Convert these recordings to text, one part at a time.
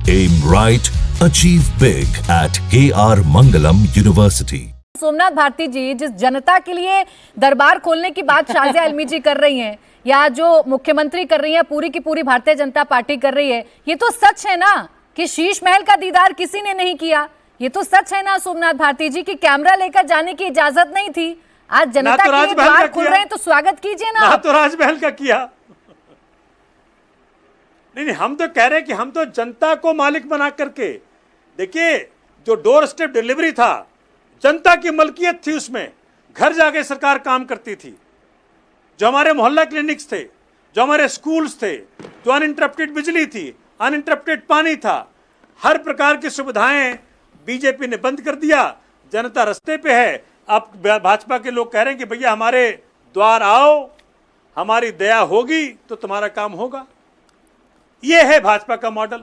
Aim right, achieve big at KR Mangalam University. Somnath Bharti जी, जिस जनता के लिए दरबार खोलने की बात शाजिया आलमी जी कर रही हैं या जो मुख्यमंत्री कर रही है, पूरी की पूरी भारतीय जनता पार्टी कर रही है, ये तो सच है ना कि शीश महल का दीदार किसी ने नहीं किया। ये तो सच है ना सोमनाथ भारती जी कि कैमरा लेकर जाने की इजाजत नहीं थी। आज जनता के लिए द्वार खुल रहे हैं तो स्वागत कीजिए ना तो राजमहल का किया। नहीं, हम तो कह रहे हैं कि हम तो जनता को मालिक बना करके, देखिए जो डोर स्टेप डिलीवरी था, जनता की मलकियत थी, उसमें घर जाके सरकार काम करती थी। जो हमारे मोहल्ला क्लिनिक्स थे, जो हमारे स्कूल्स थे, जो अनइंटरप्टेड बिजली थी, अनइंटरप्टेड पानी था, हर प्रकार की सुविधाएं बीजेपी ने बंद कर दिया। जनता रास्ते पे है। अब भाजपा के लोग कह रहे हैं कि भैया हमारे द्वार आओ, हमारी दया होगी तो तुम्हारा काम होगा। ये है भाजपा का मॉडल।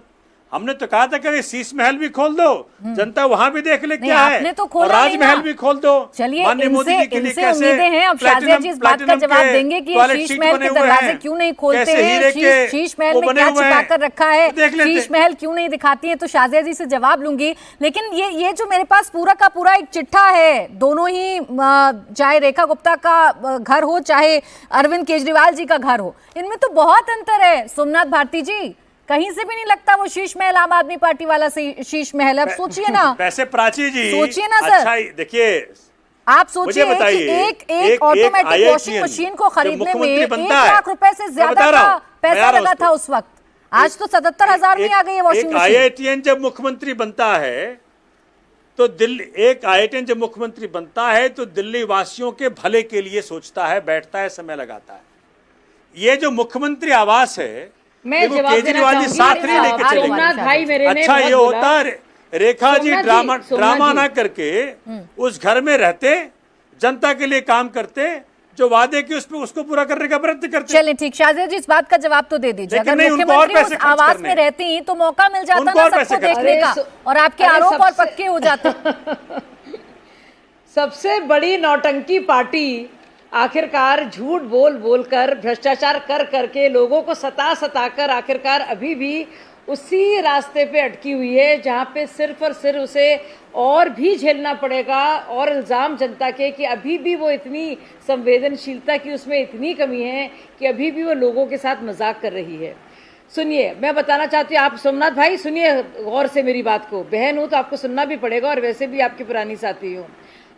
हमने तो कहा था कि शीश महल भी खोल दो, जनता वहां भी देख ले क्या है, तो और राजमहल भी खोल दो। चलिए, इनसे उम्मीदें हैं। अब शाजिया जी इस बात का जवाब देंगे कि शीश महल के दरवाजे क्यों नहीं खोलते हैं, शीश महल में क्या छिपा कर रखा है, शीश महल क्यों नहीं दिखाती है, तो शाजिया जी से जवाब लूंगी। लेकिन ये जो मेरे पास पूरा का पूरा एक चिट्ठा है, दोनों ही, चाहे रेखा गुप्ता का घर हो चाहे अरविंद केजरीवाल जी का घर हो, इनमें तो बहुत अंतर है सोमनाथ भारती जी। कहीं से भी नहीं लगता वो शीश महल आम आदमी पार्टी वाला शीश महल है। अब सोचिए ना, वैसे प्राची जी सोचिए ना सर। अच्छा, देखिए आप सोचिए कि एक ऑटोमेटिक वॉशिंग मशीन को खरीदने में 1 लाख रुपए से ज्यादा का पैसा लगा था उस वक्त। आज तो 77,000 में आ गई है वॉशिंग मशीन। IITN जब मुख्यमंत्री बनता है तो दिल्ली वासियों के भले के लिए सोचता है, बैठता है, समय लगाता है। ये जो मुख्यमंत्री आवास है, मैं केजरीवाल जी साथ नहीं लेके चलेंगे। अच्छा, ये होता रेखा जी ड्रामा ना करके उस घर में रहते, जनता के लिए काम करते, जो वादे की उसको पूरा करने का प्रयत्न करते। चलिए ठीक, शाजिया जी इस बात का जवाब तो दे दीजिए। अगर मुख्यमंत्री उस आवास में रहती तो मौका मिल जाता ना सबको देखने का, और आपके आरोप और पक्के हो जाते। सबसे बड़ी नौटंकी पार्टी आखिरकार झूठ बोल कर, भ्रष्टाचार कर करके, लोगों को सता कर आखिरकार अभी भी उसी रास्ते पे अटकी हुई है जहां पे सिर्फ और सिर्फ उसे और भी झेलना पड़ेगा, और इल्ज़ाम जनता के कि अभी भी वो इतनी संवेदनशीलता की उसमें इतनी कमी है कि अभी भी वो लोगों के साथ मजाक कर रही है। सुनिए, मैं बताना चाहती हूँ, आप सोमनाथ भाई सुनिए गौर से मेरी बात को। बहन हूँ तो आपको सुनना भी पड़ेगा, और वैसे भी आपकी पुरानी साथी हूँ।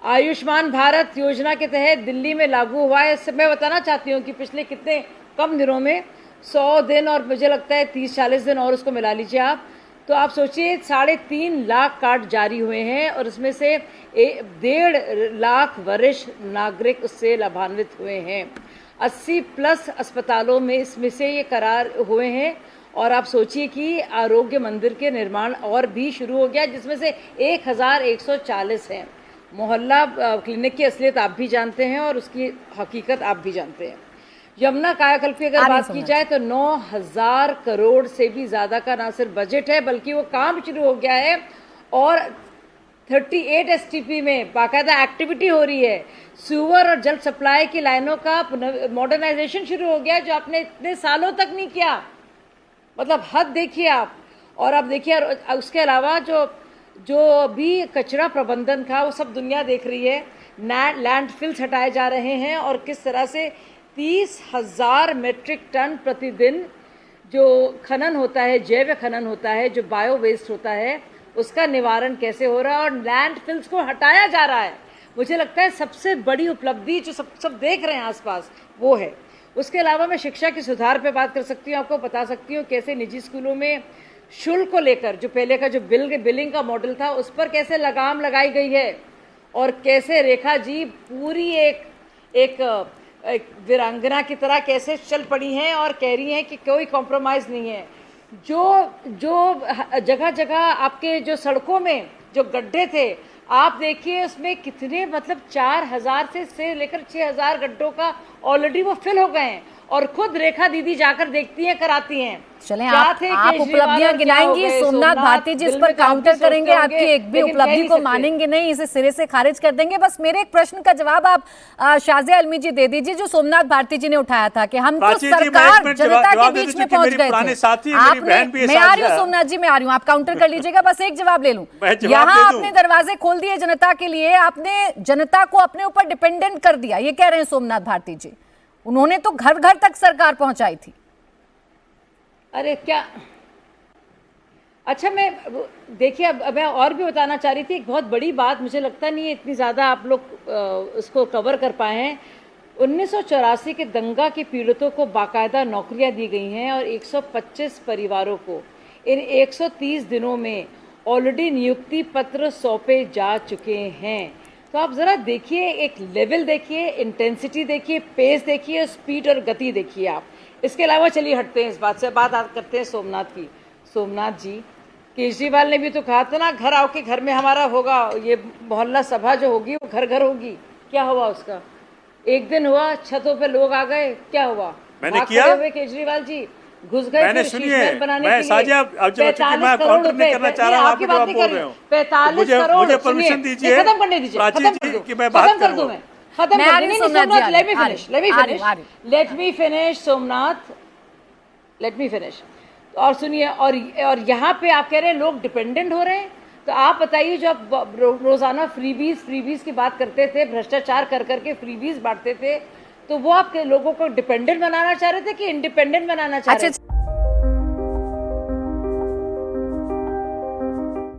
आयुष्मान भारत योजना के तहत दिल्ली में लागू हुआ है। मैं बताना चाहती हूँ कि पिछले कितने कम दिनों में 100 दिन और मुझे लगता है 30-40 दिन और उसको मिला लीजिए आप, तो आप सोचिए 3.5 लाख कार्ड जारी हुए हैं, और उसमें से 1.5 लाख वरिष्ठ नागरिक उससे लाभान्वित हुए हैं। 80+ अस्पतालों में इसमें से ये करार हुए हैं। और आप सोचिए कि आरोग्य मंदिर के निर्माण और भी शुरू हो गया, जिसमें से 1140 हैं। मोहल्ला क्लिनिक की असलियत आप भी जानते हैं और उसकी हकीकत आप भी जानते हैं। यमुना कायाकल्प की अगर बात की जाए तो 9,000 करोड़ से भी ज़्यादा का ना सिर्फ बजट है, बल्कि वो काम शुरू हो गया है, और 38 STP में बाकायदा एक्टिविटी हो रही है। सीवर और जल सप्लाई की लाइनों का मॉडर्नाइजेशन शुरू हो गया, जो आपने इतने सालों तक नहीं किया। मतलब हद देखिए आप। और अब देखिए, उसके अलावा जो भी कचरा प्रबंधन था वो सब दुनिया देख रही है। लैंडफिल्स हटाए जा रहे हैं, और किस तरह से 30,000 मेट्रिक टन प्रतिदिन जो खनन होता है, जैव खनन होता है, जो बायो वेस्ट होता है, उसका निवारण कैसे हो रहा है, और लैंडफिल्स को हटाया जा रहा है। मुझे लगता है सबसे बड़ी उपलब्धि जो सब देख रहे हैं आसपास वो है। उसके अलावा मैं शिक्षा के सुधार पे बात कर सकती हूँ, आपको बता सकती हूँ कैसे निजी स्कूलों में शुल्क को लेकर जो पहले का जो बिलिंग का मॉडल था, उस पर कैसे लगाम लगाई गई है, और कैसे रेखा जी पूरी एक वीरांगना की तरह कैसे चल पड़ी हैं और कह रही हैं कि कोई कॉम्प्रोमाइज़ नहीं है। जो जगह जगह आपके जो सड़कों में जो गड्ढे थे, आप देखिए उसमें कितने, मतलब 4,000 से लेकर 6,000 गड्ढों का ऑलरेडी वो फिल हो गए हैं, और खुद रेखा दीदी जाकर देखती हैं, कराती हैं। चलें, आप उपलब्धियां गिनाएंगी, सोमनाथ भारती जी इस पर काउंटर करेंगे, आपकी एक भी उपलब्धि को मानेंगे नहीं, इसे सिरे से खारिज कर देंगे। बस मेरे एक प्रश्न का जवाब आप शाजिया आलमी जी दे दीजिए, जो सोमनाथ भारती जी ने उठाया था कि हम तो सरकार जनता के बीच में पहुंच गए थे। आपने, मैं आ रही हूँ सोमनाथ जी, मैं आ रही हूँ, आप काउंटर कर लीजिएगा, बस एक जवाब ले लूं। यहाँ आपने दरवाजे खोल दिए जनता के लिए, आपने जनता को अपने ऊपर डिपेंडेंट कर दिया, ये कह रहे हैं सोमनाथ भारती जी। उन्होंने तो घर घर तक सरकार पहुंचाई थी। अरे क्या, अच्छा मैं देखिए, अब मैं और भी बताना चाह रही थी एक बहुत बड़ी बात, मुझे लगता नहीं है इतनी ज़्यादा आप लोग उसको कवर कर पाए हैं। 1984 के दंगा के पीड़ितों को बाकायदा नौकरियां दी गई हैं और 125 परिवारों को इन 130 दिनों में ऑलरेडी नियुक्ति पत्र सौंपे जा चुके हैं। तो आप ज़रा देखिए, एक लेवल देखिए, इंटेंसिटी देखिए, पेस देखिए, स्पीड और गति देखिए आप। इसके अलावा चलिए हटते हैं इस बात से, बात करते हैं सोमनाथ की। सोमनाथ जी, केजरीवाल ने भी तो कहा था ना, घर आओ के घर में हमारा होगा, ये मोहल्ला सभा जो होगी वो घर घर होगी। क्या हुआ उसका? एक दिन हुआ, छतों पे लोग आ गए, क्या हुआ? मैंने किया हुए केजरीवाल जी घुस गए, मैंने सुनिए, मैं साझा अब जो मैं काउंटर नहीं करना चाह रहा हूं, आपकी बात बोल रहे हूं, 45 करोड़, मुझे परमिशन दीजिए, खत्म करने दीजिए, प्राची जी की मैं बात कर दूं। खत्म कर दूं, सोमनाथ, लेट मी फिनिश। और सुनिए, और यहाँ पे आप कह रहे हैं लोग डिपेंडेंट हो रहे हैं, तो आप बताइए, जो आप रोजाना फ्रीबीज की बात करते थे, भ्रष्टाचार कर करके फ्रीबीज बांटते थे, तो वो आप लोगों को डिपेंडेंट बनाना चाह रहे थे कि इंडिपेंडेंट बनाना चाह रहे थे?